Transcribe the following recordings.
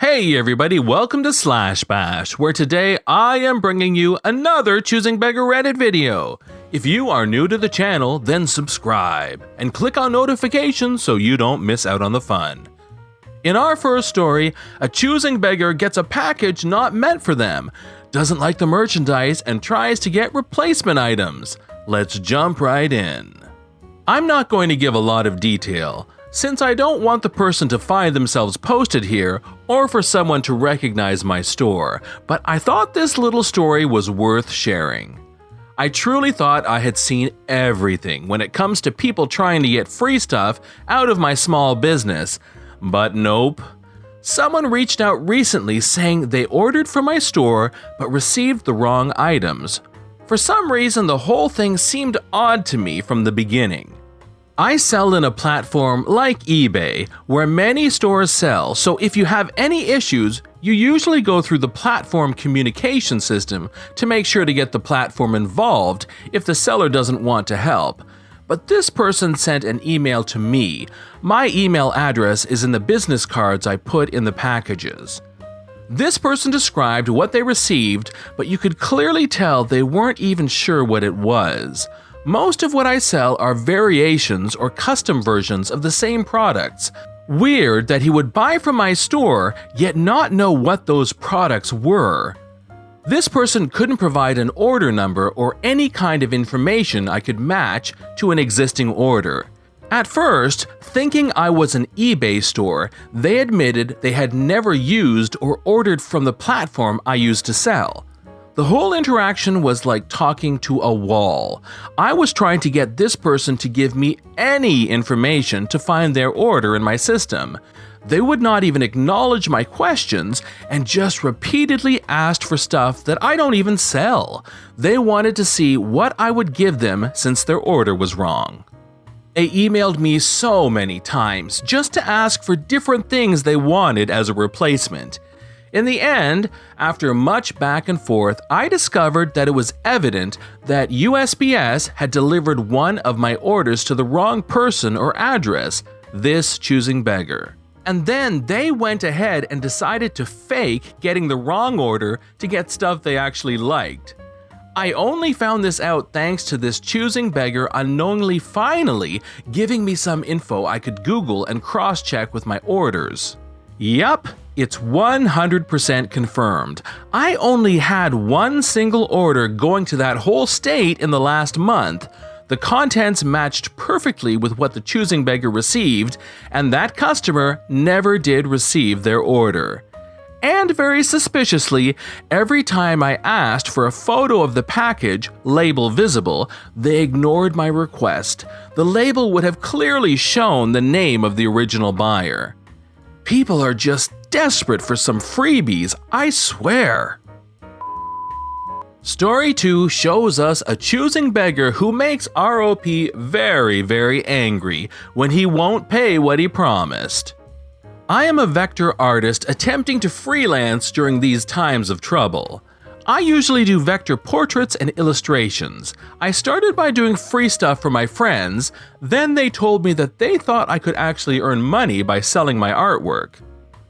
Hey everybody, welcome to Slash Bash, where today I am bringing you another Choosing Beggar Reddit video. If you are new to the channel, then subscribe, and click on notifications so you don't miss out on the fun. In our first story, a choosing beggar gets a package not meant for them, doesn't like the merchandise, and tries to get replacement items. Let's jump right in. I'm not going to give a lot of detail, since I don't want the person to find themselves posted here or for someone to recognize my store, but I thought this little story was worth sharing. I truly thought I had seen everything when it comes to people trying to get free stuff out of my small business, but nope. Someone reached out recently saying they ordered from my store but received the wrong items. For some reason, the whole thing seemed odd to me from the beginning. I sell in a platform like eBay, where many stores sell, so if you have any issues, you usually go through the platform communication system to make sure to get the platform involved if the seller doesn't want to help. But this person sent an email to me. My email address is in the business cards I put in the packages. This person described what they received, but you could clearly tell they weren't even sure what it was. Most of what I sell are variations or custom versions of the same products. Weird that he would buy from my store, yet not know what those products were. This person couldn't provide an order number or any kind of information I could match to an existing order. At first, thinking I was an eBay store, they admitted they had never used or ordered from the platform I used to sell. The whole interaction was like talking to a wall. I was trying to get this person to give me any information to find their order in my system. They would not even acknowledge my questions and just repeatedly asked for stuff that I don't even sell. They wanted to see what I would give them since their order was wrong. They emailed me so many times just to ask for different things they wanted as a replacement. In the end, after much back and forth, I discovered that it was evident that USPS had delivered one of my orders to the wrong person or address, this choosing beggar. And then they went ahead and decided to fake getting the wrong order to get stuff they actually liked. I only found this out thanks to this choosing beggar unknowingly finally giving me some info I could Google and cross-check with my orders. Yup. It's 100% confirmed. I only had one single order going to that whole state in the last month. The contents matched perfectly with what the choosing beggar received, and that customer never did receive their order. And very suspiciously, every time I asked for a photo of the package, label visible, they ignored my request. The label would have clearly shown the name of the original buyer. People are just desperate for some freebies, I swear. Story 2 shows us a choosing beggar who makes ROP very angry when he won't pay what he promised. I am a vector artist attempting to freelance during these times of trouble. I usually do vector portraits and illustrations. I started by doing free stuff for my friends, then they told me that they thought I could actually earn money by selling my artwork.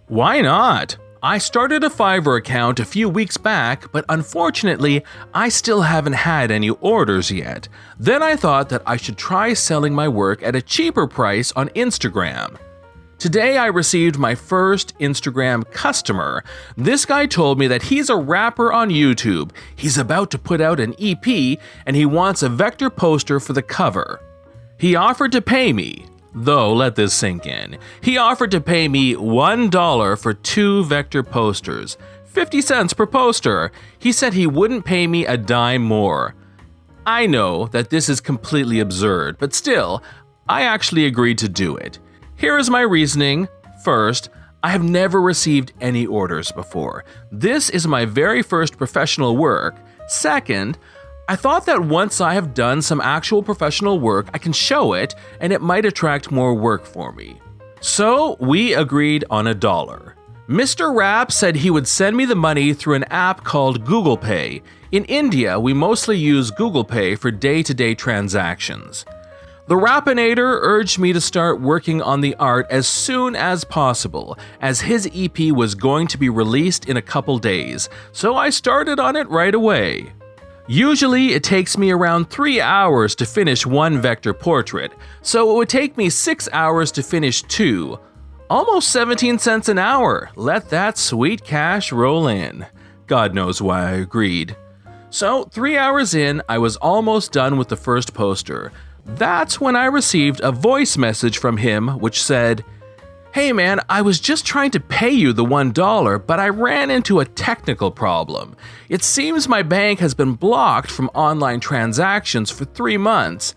Why not? I started a Fiverr account a few weeks back, but unfortunately, I still haven't had any orders yet. Then I thought that I should try selling my work at a cheaper price on Instagram. Today I received my first Instagram customer. This guy told me that he's a rapper on YouTube. He's about to put out an EP and he wants a vector poster for the cover. He offered to pay me, though let this sink in. He offered to pay me $1 for 2 vector posters, 50 cents per poster. He said he wouldn't pay me a dime more. I know that this is completely absurd, but still, I actually agreed to do it. Here is my reasoning. First, I have never received any orders before. This is my very first professional work. Second, I thought that once I have done some actual professional work, I can show it and it might attract more work for me. So we agreed on $1. Mr. Rap said he would send me the money through an app called Google Pay. In India, we mostly use Google Pay for day-to-day transactions. The Rappinator urged me to start working on the art as soon as possible, as his EP was going to be released in a couple days, so I started on it right away. Usually, it takes me around 3 hours to finish one vector portrait, so it would take me 6 hours to finish 2. Almost 17 cents an hour. Let that sweet cash roll in. God knows why I agreed. So, 3 hours in, I was almost done with the first poster. That's when I received a voice message from him which said, "Hey man, I was just trying to pay you the $1, but I ran into a technical problem. It seems my bank has been blocked from online transactions for 3 months.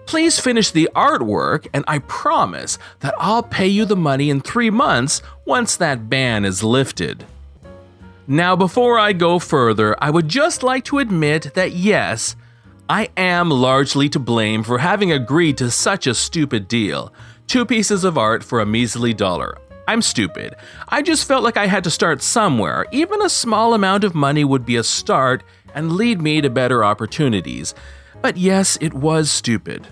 Please finish the artwork and I promise that I'll pay you the money in 3 months once that ban is lifted." Now before I go further, I would just like to admit that yes, I am largely to blame for having agreed to such a stupid deal. 2 pieces of art for a measly $1. I'm stupid. I just felt like I had to start somewhere. Even a small amount of money would be a start and lead me to better opportunities. But yes, it was stupid.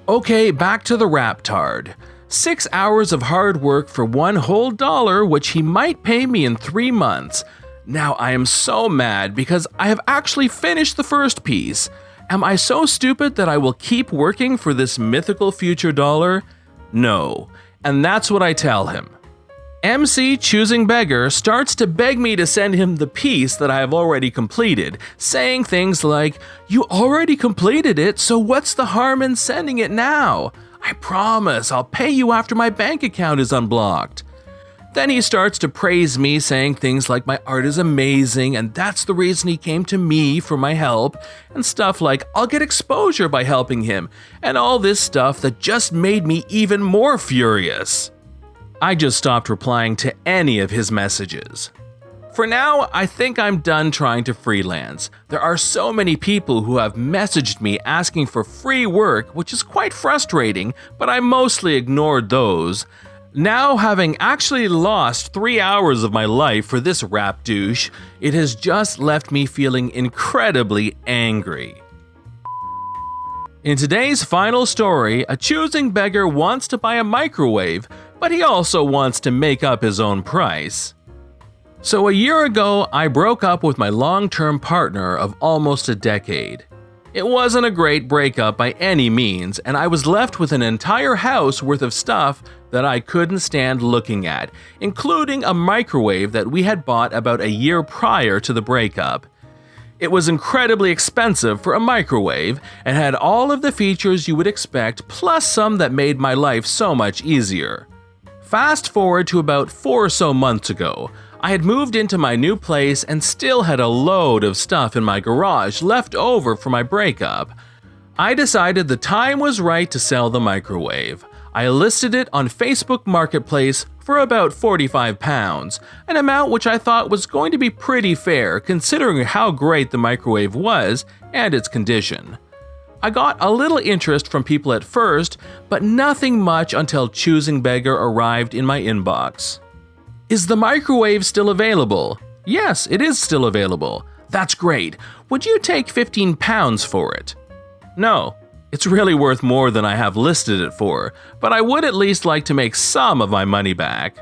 Okay, back to the Raptard. 6 hours of hard work for one whole $1, which he might pay me in 3 months. Now I am so mad because I have actually finished the first piece. Am I so stupid that I will keep working for this mythical future $1? No. And that's what I tell him. MC Choosing Beggar starts to beg me to send him the piece that I have already completed, saying things like, "You already completed it, so what's the harm in sending it now? I promise I'll pay you after my bank account is unblocked." Then he starts to praise me, saying things like my art is amazing and that's the reason he came to me for my help, and stuff like I'll get exposure by helping him, and all this stuff that just made me even more furious. I just stopped replying to any of his messages. For now, I think I'm done trying to freelance. There are so many people who have messaged me asking for free work, which is quite frustrating, but I mostly ignored those. Now, having actually lost 3 hours of my life for this rap douche, it has just left me feeling incredibly angry. In today's final story, a choosing beggar wants to buy a microwave, but he also wants to make up his own price. So a year ago, I broke up with my long-term partner of almost a decade. It wasn't a great breakup by any means, and I was left with an entire house worth of stuff that I couldn't stand looking at, including a microwave that we had bought about a year prior to the breakup. It was incredibly expensive for a microwave and had all of the features you would expect, plus some that made my life so much easier. Fast forward to about 4 or so months ago. I had moved into my new place and still had a load of stuff in my garage left over from my breakup. I decided the time was right to sell the microwave. I listed it on Facebook Marketplace for about £45, an amount which I thought was going to be pretty fair considering how great the microwave was and its condition. I got a little interest from people at first, but nothing much until Choosing Beggar arrived in my inbox. "Is the microwave still available?" "Yes, it is still available." "That's great. Would you take £15 for it?" "No. It's really worth more than I have listed it for, but I would at least like to make some of my money back."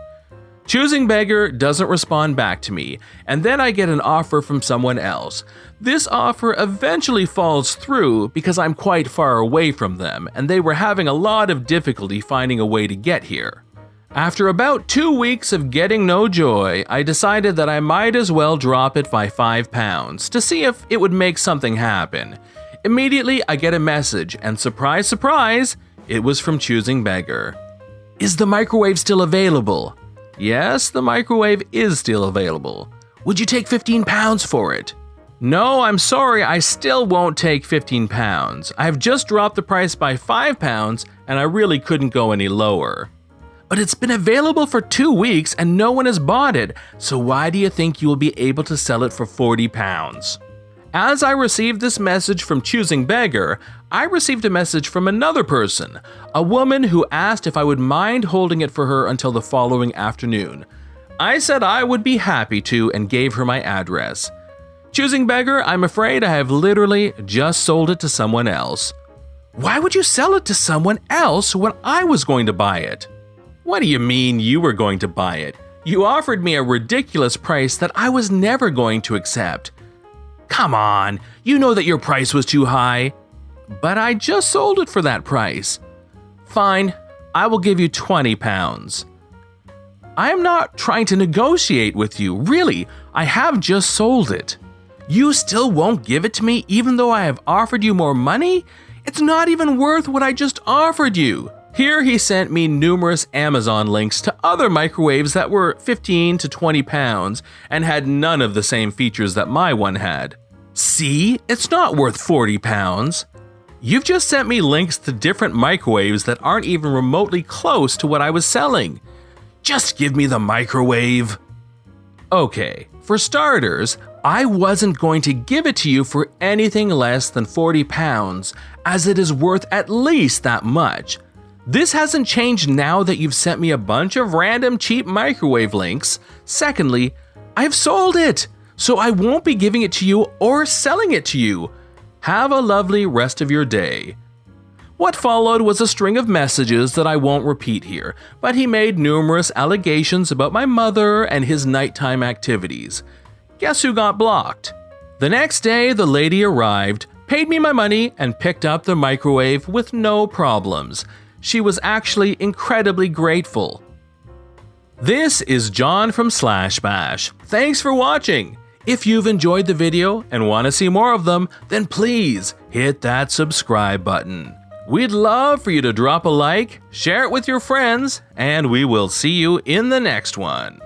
Choosing Beggar doesn't respond back to me, and then I get an offer from someone else. This offer eventually falls through because I'm quite far away from them, and they were having a lot of difficulty finding a way to get here. After about 2 weeks of getting no joy, I decided that I might as well drop it by £5 to see if it would make something happen. Immediately, I get a message, and surprise, surprise, it was from Choosing Beggar. "Is the microwave still available?" "Yes, the microwave is still available." "Would you take £15 for it?" "No, I'm sorry, I still won't take £15. I have just dropped the price by £5, and I really couldn't go any lower." "But it's been available for 2 weeks and no one has bought it, so why do you think you will be able to sell it for £40? As I received this message from Choosing Beggar, I received a message from another person, a woman who asked if I would mind holding it for her until the following afternoon. I said I would be happy to and gave her my address. Choosing Beggar, I'm afraid I have literally just sold it to someone else. Why would you sell it to someone else when I was going to buy it? What do you mean you were going to buy it? You offered me a ridiculous price that I was never going to accept. Come on, you know that your price was too high. But I just sold it for that price. Fine, I will give you £20. I am not trying to negotiate with you, really. I have just sold it. You still won't give it to me even though I have offered you more money? It's not even worth what I just offered you. Here he sent me numerous Amazon links to other microwaves that were 15 to 20 pounds and had none of the same features that my one had. See, it's not worth 40 pounds. You've just sent me links to different microwaves that aren't even remotely close to what I was selling. Just give me the microwave. Okay, for starters, I wasn't going to give it to you for anything less than 40 pounds, as it is worth at least that much. This hasn't changed now that you've sent me a bunch of random cheap microwave links. Secondly, I've sold it, so I won't be giving it to you or selling it to you. Have a lovely rest of your day. What followed was a string of messages that I won't repeat here, but he made numerous allegations about my mother and his nighttime activities. Guess who got blocked? The next day, the lady arrived, paid me my money, and picked up the microwave with no problems. She was actually incredibly grateful. This is John from Slash Bash. Thanks for watching. If you've enjoyed the video and want to see more of them, then please hit that subscribe button. We'd love for you to drop a like, share it with your friends, and we will see you in the next one.